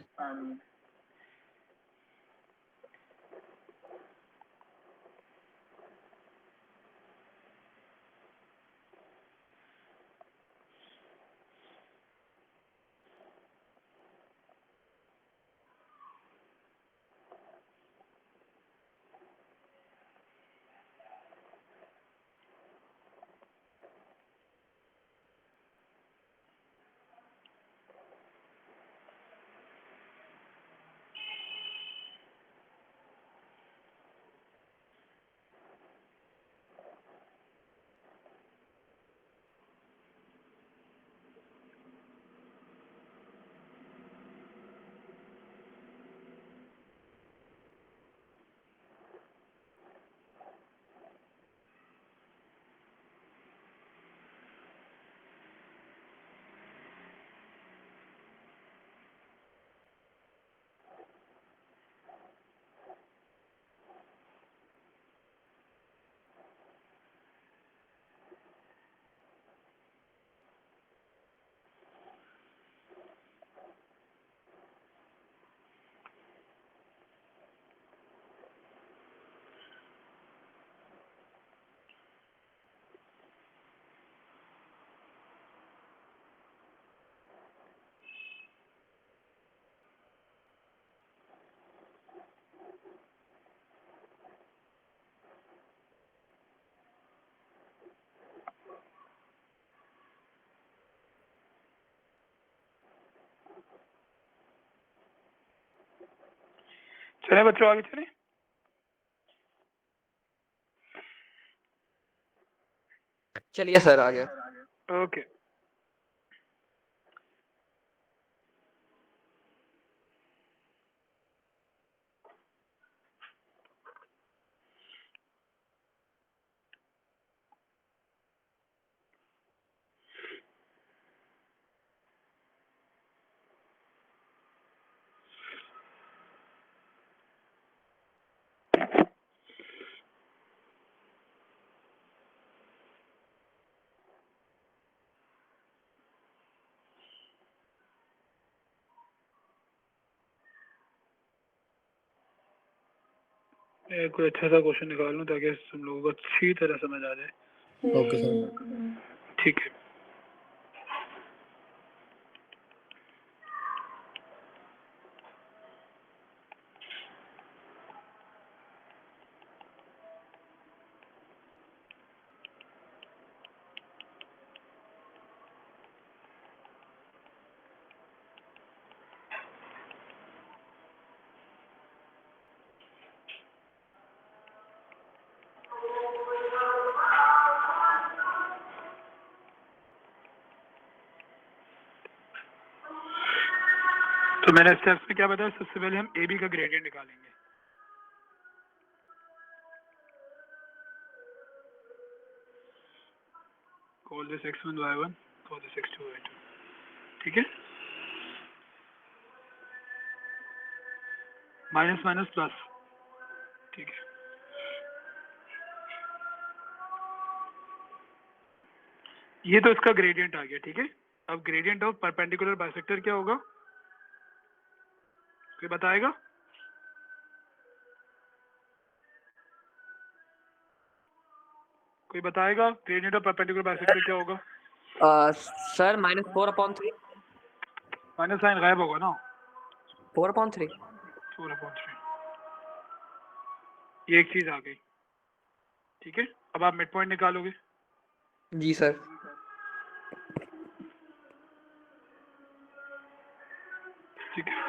चले बच्चों आगे चलें। चलिए सर आ गया। ओके कोई अच्छा सा क्वेश्चन निकाल लूं ताकि तुम लोगों को अच्छी तरह समझ आ जाए। Okay sir. ठीक है तो मैंने स्टेप्स में क्या बताया, सबसे पहले हम ए बी का ग्रेडियंट निकालेंगे। Call this x1 y1, call this x2 y2, ठीक है। माइनस माइनस प्लस, ठीक है। ये तो इसका ग्रेडियंट आ गया, ठीक है। अब ग्रेडियंट ऑफ परपेंडिकुलर बाइसेक्टर क्या होगा, कोई बताएगा? कोई बताएगा ग्रेडियंट ऑफ परपेंडिकुलर बाइसेक्टर क्या होगा? सर -4/3। माइनस साइन गायब होगा ना। 4/3। 4/3, ये एक चीज आ गई, ठीक है। अब आप मिड पॉइंट निकालोगे। जी सर। ठीक है।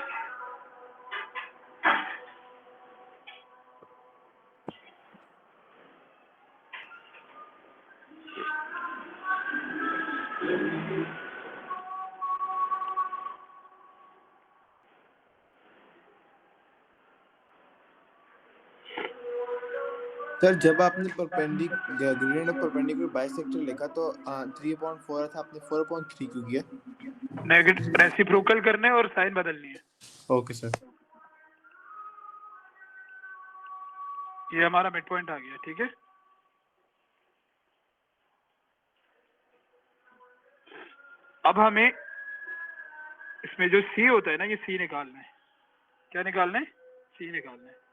सर जब आपने ग्रेडियंट ऑफ परपेंडिकुलर बाइसेक्टर लिखा तो 3/4 था, आपने 4/3 क्यों किया? नेगेटिव रेसिप्रोकल करना है और साइन बदलनी है। Okay sir. ये हमारा मिड पॉइंट आ गया, ठीक है। अब हमें इसमें जो सी होता है ना, ये सी निकालना है। क्या निकालना है? सी निकालना है।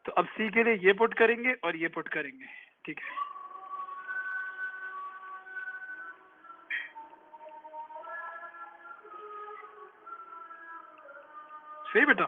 तो अब सी के लिए ये पुट करेंगे और ये पुट करेंगे, ठीक है। सही बेटा।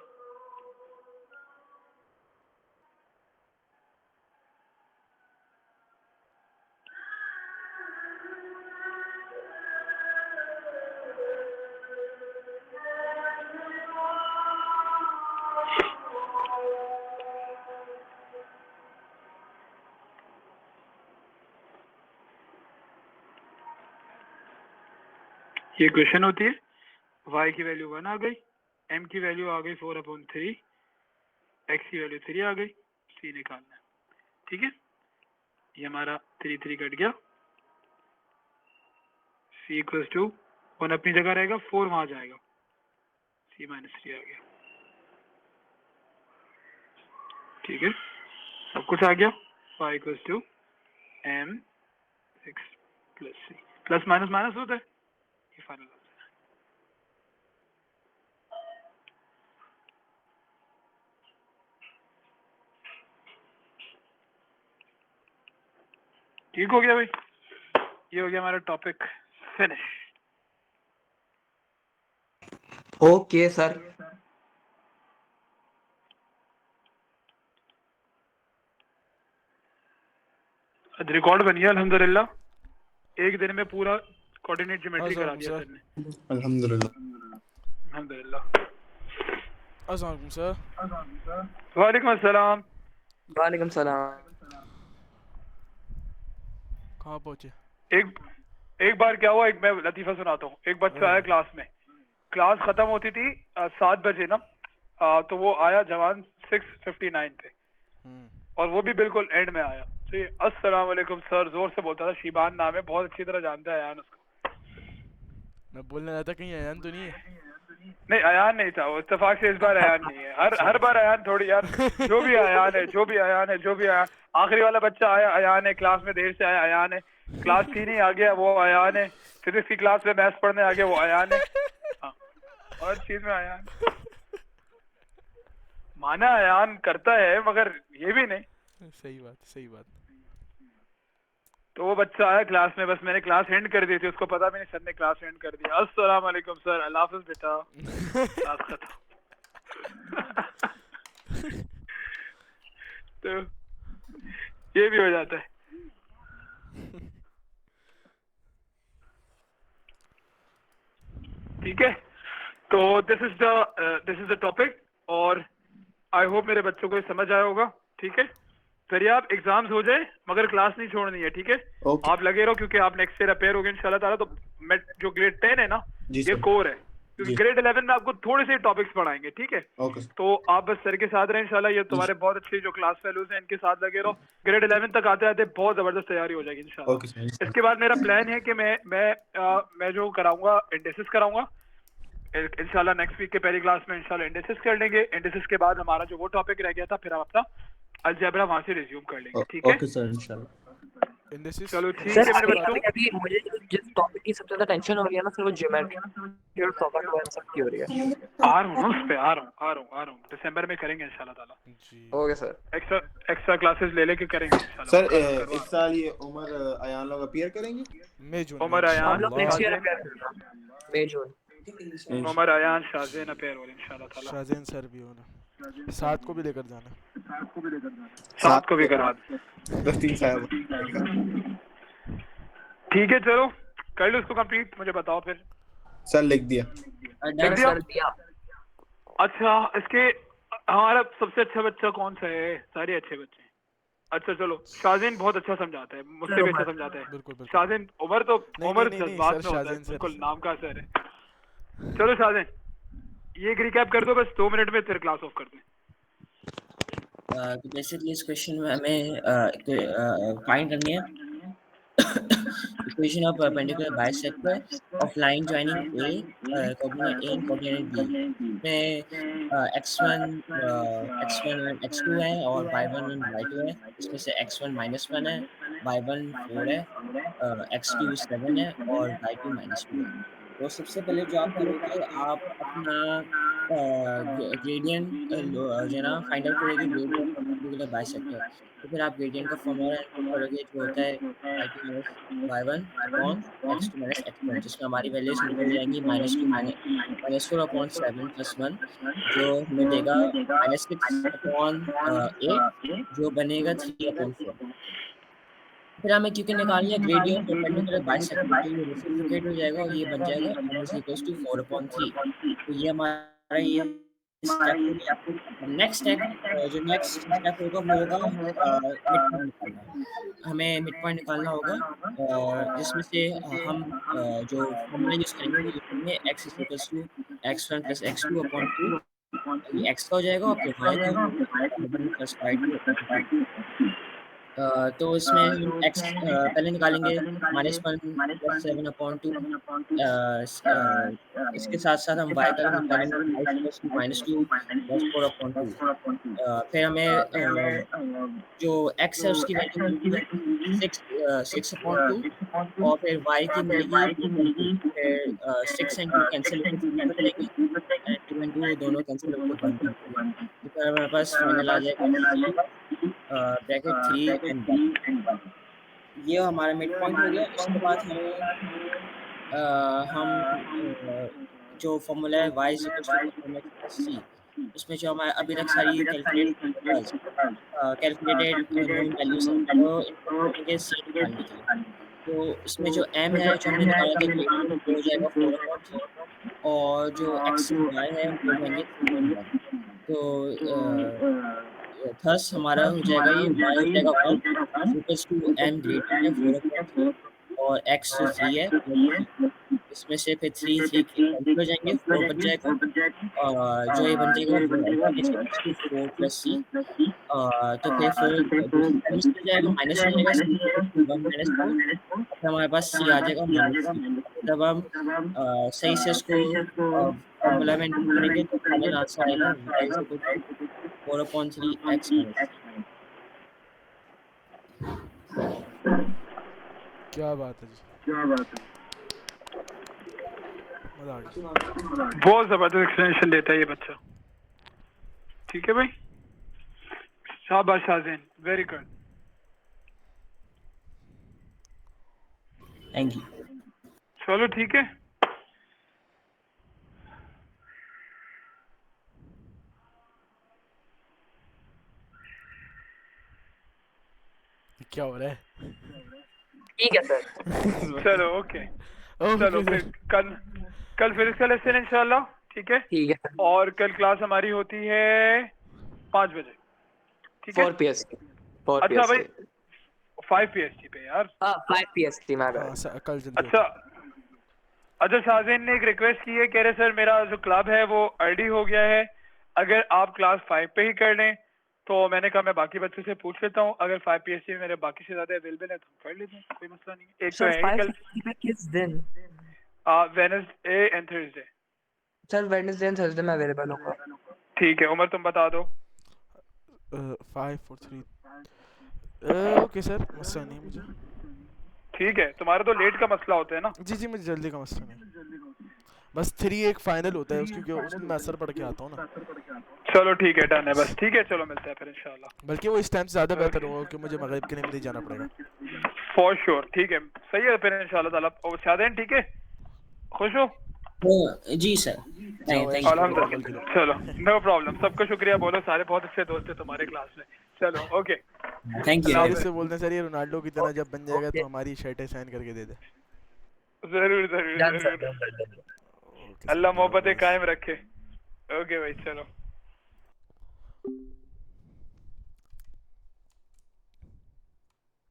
ये क्वेश्चन होती है, y की वैल्यू 1 आ गई, m की वैल्यू आ गई 4/3, x की वैल्यू 3 आ गई, c निकालना है, ठीक है। ये हमारा 3 कट गया, c इक्वल्स टू 1 अपनी जगह रहेगा, 4 वहां जाएगा, c -3 आ गया, ठीक है। सब कुछ आ गया। y इक्वल्स टू m 6 प्लस c, प्लस माइनस माइनस होता है, ये फाइनल होता है। ठीक हो गया भाई, ये हो गया हमारा topic finish. Okay sir. Record बन गया अल्हम्दुलिल्लाह, एक दिन में पूरा कोऑर्डिनेट ज्योमेट्री हाँ, करा दिया सर। सर ने। अल्हम्दुलिल्लाह। अल्हम्दुलिल्लाह। अस्सलाम वालेकुम सर। वालेकुम अस्सलाम। वालेकुम सलाम। कहाँ पहुँचे? एक बार क्या हुआ, एक मैं लतीफ़ा सुनाता हूँ। एक बच्चा आया क्लास में, क्लास खत्म होती थी 7 बजे ना, तो वो आया जवान 6:59 पे, और वो भी बिल्कुल एंड में आया। तो ये अस्सलाम वालेकुम सर जोर से बोलता था। शिबान नाम है, बहुत अच्छी तरह जानता है अयान उसको। मैं बोलने रहा था कहीं अयान तो नहीं है? नहीं, अयान नहीं था वो, इत्तेफाक से इस बार अयान नहीं है। हर बार अयान थोड़ी यार, जो भी अयान है, जो भी अयान है, जो भी अयान। आखिरी वाला बच्चा आया अयान है, क्लास में देर से आया अयान है, क्लास थी नहीं आ गया वो अयान है, फिजिक्स की क्लास में मैथ्स पढ़ने आ गया वो अयान है। हाँ, हर चीज में अयान। माना अयान करता है मगर ये भी नहीं। सही बात, सही बात। तो वो बच्चा आया क्लास में, बस मैंने क्लास एंड कर दी थी, उसको पता भी नहीं सर ने क्लास एंड कर दिया। अस्सलाम वालेकुम सर, अल्लाह हाफिज बेटा, क्लास खत्म। तो ये भी हो जाता है। ठीक है, तो दिस इज द टॉपिक, और आई होप मेरे बच्चों को ये समझ आया होगा। ठीक है, फिर आप एग्जाम्स हो जाए मगर क्लास नहीं छोड़नी है। ठीक है, ओके आप लगे रहो, क्योंकि आप नेक्स्ट ईयर अपेयर होगे इंशाल्लाह ताला। तो मैं जो ग्रेड 10 है ना, जी ये सर। कोर है, क्योंकि जी ग्रेड 11 में आपको थोड़े से टॉपिक्स पढ़ाएंगे। ठीक है, ओके सर। तो आप बस सर के साथ रहे इंशाल्लाह। ये तुम्हारे बहुत अच्छे जो क्लास फेलोज हैं, इनके साथ लगे रहो। ग्रेड 11 तक आते आते बहुत जबरदस्त तैयारी हो जाएगी इंशाल्लाह। Okay sir. इसके बाद मेरा प्लान है कि मैं जो कराऊंगा इंडेसिस कराऊंगा इंशाल्लाह। नेक्स्ट वीक के पहली क्लास में इंशाल्लाह इंडेसिस कर लेंगे। इंडेसिस के बाद हमारा जो वो टॉपिक रह गया था, फिर हम अपना अलजेब्रा वहां से रिज्यूम कर लेंगे। ठीक है, ओके सर इंशाल्लाह। इंडेसिस चलो ठीक सर है मेरे अभी बच्चों। अभी अभी मुझे जिस टॉपिक की सबसे ज्यादा टेंशन हो रही है ना सर, वो ज्योमेट्री और सॉफ्टवेयर सबकी हो रही है। आ रहा हूँ ना उस पे, आ रहा हूँ। दिसंबर में करेंगे इंशाल्लाह ताला। जी। Okay sir. एक्स्ट्रा क्लासेस ले लेके करेंगे इंशाल्लाह। सर करवा इस साल ये उमर अयान लोग अपीयर करेंगे। मई जून में उमर अयान, हम लोग नेक्स्ट ईयर इंशाल्लाह। अपेयर करना मई जून। उमर अयान शाहजेन अपेयर हो इंशाल्लाह ताला। शाहजेन सर भी होना, 7 को भी लेकर जाना। 7 को भी करवा दें। बस 3 साल। ठीक है, चलो कर लो इसको कंप्लीट, मुझे बताओ फिर। सर लिख दिया। लिख मैंने दिया? सर दिया। अच्छा, इसके हमारा सबसे अच्छा बच्चा कौन सा है? सारे अच्छे बच्चे हैं। अच्छा चलो, शाहजेन बहुत अच्छा समझाता है, मुझसे भी अच्छा समझाता है। बिल्कुल बिल्कुल। शाहजेन, उमर तो नहीं उमर नहीं नहीं नहीं जज्बात सर, में होता है, शाहजेन सर। बिल्कुल नाम का असर है। चलो शाहजेन, ये एक रिकैप कर दो बस 2 मिनट में, फिर क्लास ऑफ कर दें। तो बेसिकली इस क्वेश्चन में हमें फाइंड करनी है equation of perpendicular bisector of line joining A, coordinate A and coordinate B में x1 and x2 है और y1 and y2 है। इसमें से x1 -1 है, y1 4 है, x2 7 है और y2 -2 है। तो सबसे पहले जो आप करोगे, आप अपना ग्रेडियंट जो है ना फाइंड आउट करोगे, ग्रेडियंट ऑफ परपेंडिकुलर बाइसेक्टर। तो फिर आप ग्रेडियंट का फॉर्मूला इनपुट करोगे, जो होता है y2 minus y1 upon x2 minus x1, जिसमें हमारी वैल्यूज निकल जाएंगी -2 -4 अपॉन 7 + 1, जो हमें देगा -6 अपॉन 8, जो बनेगा 3 अपॉन 4। फिर हमें क्योंकि निकालनी है ग्रेडियंट परपेंडिकुलर बाइसेक्टर, तो ये रेसिप्रोकेट हो जाएगा और ये बन जाएगा m = 4/3। तो ये हमारा ये स्टेप हो गया। नेक्स्ट स्टेप जो नेक्स्ट स्टेप होगा वो होगा मिड पॉइंट निकालना। हमें मिड पॉइंट निकालना होगा, जिसमें से हम जो फॉर्मूला यूज़ करेंगे वो यूज़ करेंगे x = x1 + x2/2। ये x का हो जाएगा और फिर y का y1 + y2/2। तो इसमें हम x पहले निकालेंगे -1 + 7/2। इसके साथ-साथ हम y का भी निकालेंगे, y = -2 + 4/2। फिर हमें जो x है उसकी वैल्यू मिलेगी 6/2 और फिर y की मिलेगी 2/2। फिर 6 एंड 2 कैंसल होके 3 बच जाएंगे एंड 2 एंड 2 दोनों कैंसल होके 1 बन जाएंगे। तो फिर हमारे पास फाइनल आ जाएगा c ब्रैकेट 3 एंड 1। ये हमारा मिड पॉइंट हो गया। इसके बाद हम जो फॉर्मूला है y = mx + c, उसमें जो हमारा अभी तक सारी कैलकुलेटेड नोन वैल्यूज़ हैं, वो इनपुट करेंगे c निकालने के लिए। तो इसमें जो m है, जो हमने निकाला था ग्रेडियंट, वो हो जाएगा 4/3 और जो x and y है वो हो जाएंगे 3 and 1। तो थस हमारा हो जाएगा ये y हो जाएगा 1 इक्वल्स टू m ग्रेटर है 4/3 और x जो 3 है इसमें से फिर 3 कैंसिल हो जाएंगे 4 बच जाएगा जो ये बन जाएगा वो alpha is equals to 4 plus c तो फिर 4 दूसरी साइड में चला जाएगा माइनस हो जाएगा c इक्वल्स टू 1 माइनस 4 फिर हमारे पास c आ जाएगा माइनस c जब हम सही से इसको फॉर्मूला में इंक्लूड करेंगे तो फाइनल आंसर आएगा y is equal to 4/3 x minus c क्या बात है जी, मजा आ गया। बहुत जबरदस्त एक्सप्लेनेशन देता है ये बच्चा। ठीक है भाई, शाबाश शाज़ेन, वेरी गुड। थैंक यू चलो ठीक है, क्या हो रहा है? ठीक है सर। चलो ओके, चलो फिर कल फिर इसका लेसन इंशाल्लाह। ठीक है, ठीक है सर। और कल क्लास हमारी होती है 5 बजे। ठीक है, 4 PST 4 अच्छा भाई, PST 5 PST पे यार। हाँ 5 PST मैं हाँ कल जल्दी अच्छा अच्छा, शाज़ेन ने एक रिक्वेस्ट की है, कह रहे सर मेरा जो क्लब है वो अर्ली हो गया है, अगर आप क्लास 5 पे ही कर लें। तो मैंने कहा मैं बाकी बच्चों से पूछ लेता हूँ, अगर 5 PST में मेरे बाकी से ज़्यादा अवेलेबल है तो हम कर लेते हैं, कोई मसला नहीं है। एक तो सर है ही 5 कल पे किस दिन? Wednesday and Thursday. Sir Wednesday and Thursday में अवेलेबल होगा। ठीक है उमर, तुम बता दो। 5 4 3 ओके सर, मसला नहीं मुझे। ठीक है, तुम्हारा तो लेट का मसला होता है ना। जी जी, मुझे जल्दी का मसला नहीं, बस 3 एक फाइनल होता है क्योंकि उसमें मैं असर पढ़ के आता हूँ ना। चलो ठीक है, डन है बस। ठीक है चलो मिलते हैं फिर इंशाल्लाह। बल्कि वो इस टाइम से ज़्यादा बेहतर होगा कि मुझे मगरिब के लिए नहीं जाना पड़ेगा। फॉर श्योर, ठीक है सही है फिर इंशाल्लाह ताला। और शादेन ठीक है, खुश हो? जी सर, थैंक यू अल्हम्दुलिल्लाह। चलो नो प्रॉब्लम, सबको शुक्रिया बोलो, सारे बहुत अच्छे दोस्त हैं तुम्हारे क्लास में। चलो ओके, थैंक यू सर इससे बोलते हैं सर ये रोनाल्डो की तरह जब बन जाएगा तो हमारी शर्टें साइन करके दे दे। जरूर जरूर जरूर, अल्लाह मोहब्बतें कायम रखे। ओके भाई चलो।